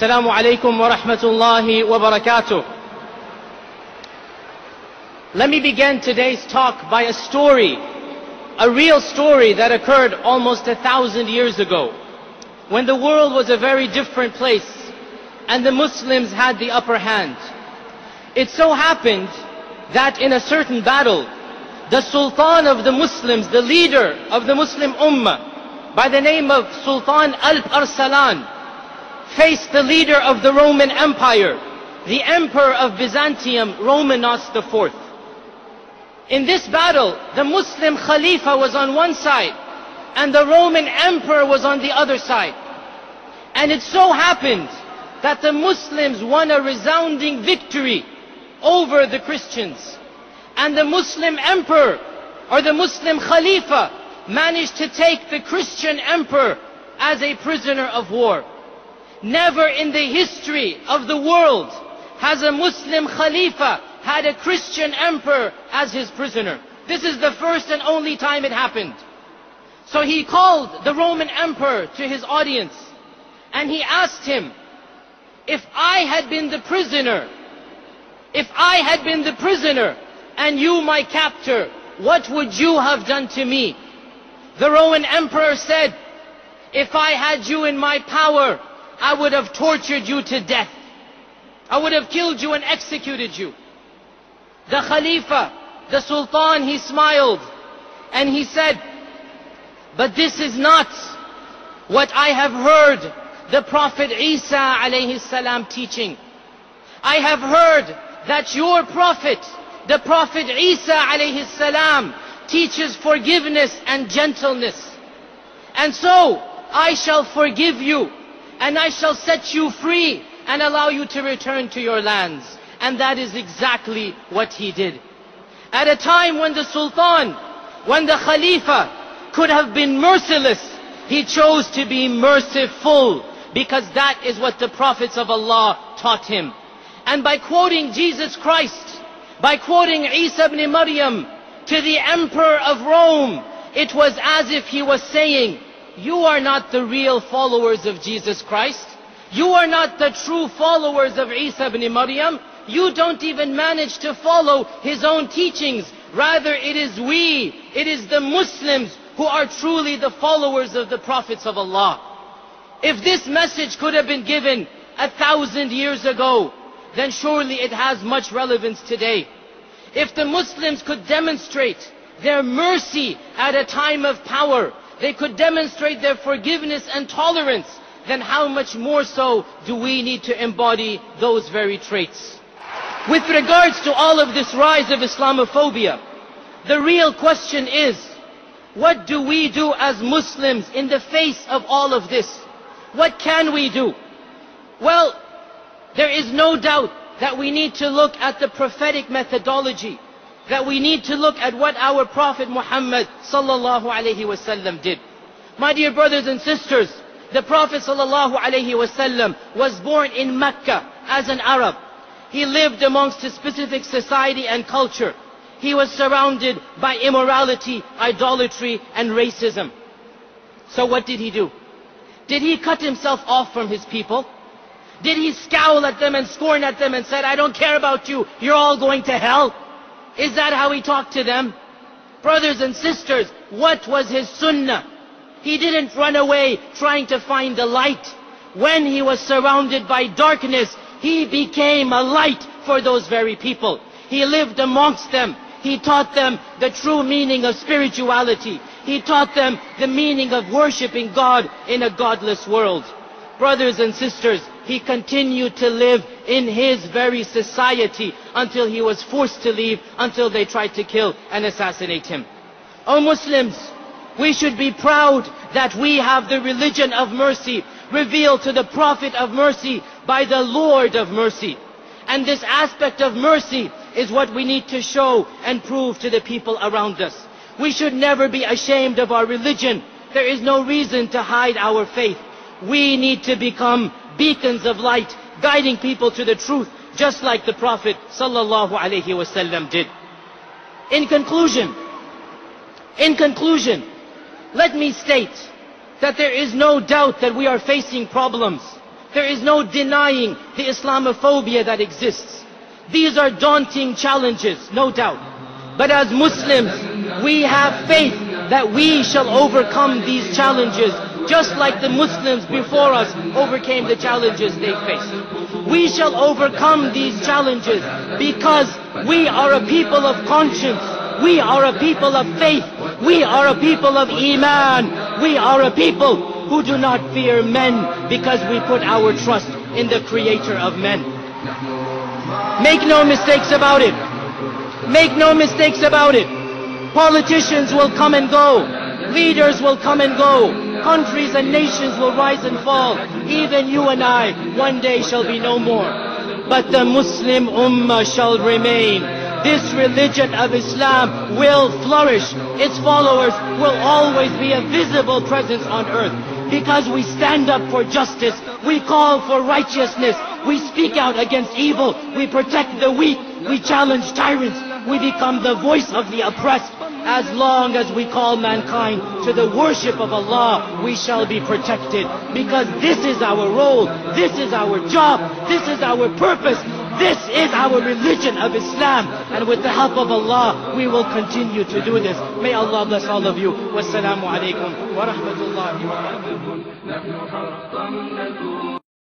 Assalamu alaikum wa rahmatullahi wa barakatuh. Let me begin today's talk by a story, a real story that occurred almost 1,000 years ago, when the world was a very different place and the Muslims had the upper hand. It so happened that in a certain battle, the Sultan of the Muslims, the leader of the Muslim Ummah, by the name of Sultan Alp-Arsalan, faced the leader of the Roman Empire, the Emperor of Byzantium, Romanos IV. In this battle, the Muslim Khalifa was on one side, and the Roman Emperor was on the other side. And it so happened that the Muslims won a resounding victory over the Christians. And the Muslim Emperor, or the Muslim Khalifa, managed to take the Christian Emperor as a prisoner of war. Never in the history of the world has a Muslim Khalifa had a Christian emperor as his prisoner. This is the first and only time it happened. So he called the Roman emperor to his audience and he asked him, if I had been the prisoner and you my captor, what would you have done to me? The Roman emperor said, if I had you in my power, I would have tortured you to death. I would have killed you and executed you. The Khalifa, the Sultan, he smiled and he said, but this is not what I have heard the Prophet Isa alayhi salam teaching. I have heard that your Prophet, the Prophet Isa alayhi salam, teaches forgiveness and gentleness. And so I shall forgive you and I shall set you free and allow you to return to your lands. And that is exactly what he did. At a time when the Sultan, when the Khalifa could have been merciless, he chose to be merciful, because that is what the prophets of Allah taught him. And by quoting Jesus Christ, by quoting Isa ibn Maryam to the Emperor of Rome, it was as if he was saying, you are not the real followers of Jesus Christ. You are not the true followers of Isa ibn Maryam. You don't even manage to follow his own teachings. Rather, it is we, it is the Muslims who are truly the followers of the prophets of Allah. If this message could have been given 1,000 years ago, then surely it has much relevance today. If the Muslims could demonstrate their mercy at a time of power, they could demonstrate their forgiveness and tolerance, then how much more so do we need to embody those very traits? With regards to all of this rise of Islamophobia, the real question is, what do we do as Muslims in the face of all of this? What can we do? Well, there is no doubt that we need to look at the prophetic methodology, that we need to look at what our Prophet Muhammad sallallahu alaihi wasallam did. My dear brothers and sisters, the Prophet sallallahu alaihi wasallam was born in Mecca as an Arab. He lived amongst a specific society and culture. He was surrounded by immorality, idolatry, and racism. So what did he do? Did he cut himself off from his people? Did he scowl at them and scorn at them and said, I don't care about you, you're all going to hell? Is that how he talked to them? Brothers and sisters, what was his sunnah? He didn't run away trying to find the light. When he was surrounded by darkness, he became a light for those very people. He lived amongst them. He taught them the true meaning of spirituality. He taught them the meaning of worshipping God in a godless world. Brothers and sisters, he continued to live in his very society until he was forced to leave, until they tried to kill and assassinate him. O Muslims, we should be proud that we have the religion of mercy revealed to the Prophet of mercy by the Lord of mercy. And this aspect of mercy is what we need to show and prove to the people around us. We should never be ashamed of our religion. There is no reason to hide our faith. We need to become beacons of light, guiding people to the truth, just like the Prophet sallallahu alaihi wasallam did. In conclusion, let me state that there is no doubt that we are facing problems. There is no denying the Islamophobia that exists. These are daunting challenges, no doubt. But as Muslims, we have faith that we shall overcome these challenges, just like the Muslims before us overcame the challenges they faced. We shall overcome these challenges because we are a people of conscience. We are a people of faith. We are a people of Iman. We are a people who do not fear men because we put our trust in the Creator of men. Make no mistakes about it. Make no mistakes about it. Politicians will come and go. Leaders will come and go. Countries and nations will rise and fall. Even you and I one day shall be no more. But the Muslim Ummah shall remain. This religion of Islam will flourish. Its followers will always be a visible presence on earth. Because we stand up for justice. We call for righteousness. We speak out against evil. We protect the weak. We challenge tyrants. We become the voice of the oppressed. As long as we call mankind to the worship of Allah, we shall be protected. Because this is our role, this is our job, this is our purpose, this is our religion of Islam. And with the help of Allah, we will continue to do this. May Allah bless all of you. Wassalamu alaikum wa rahmatullahi wa barakatuh.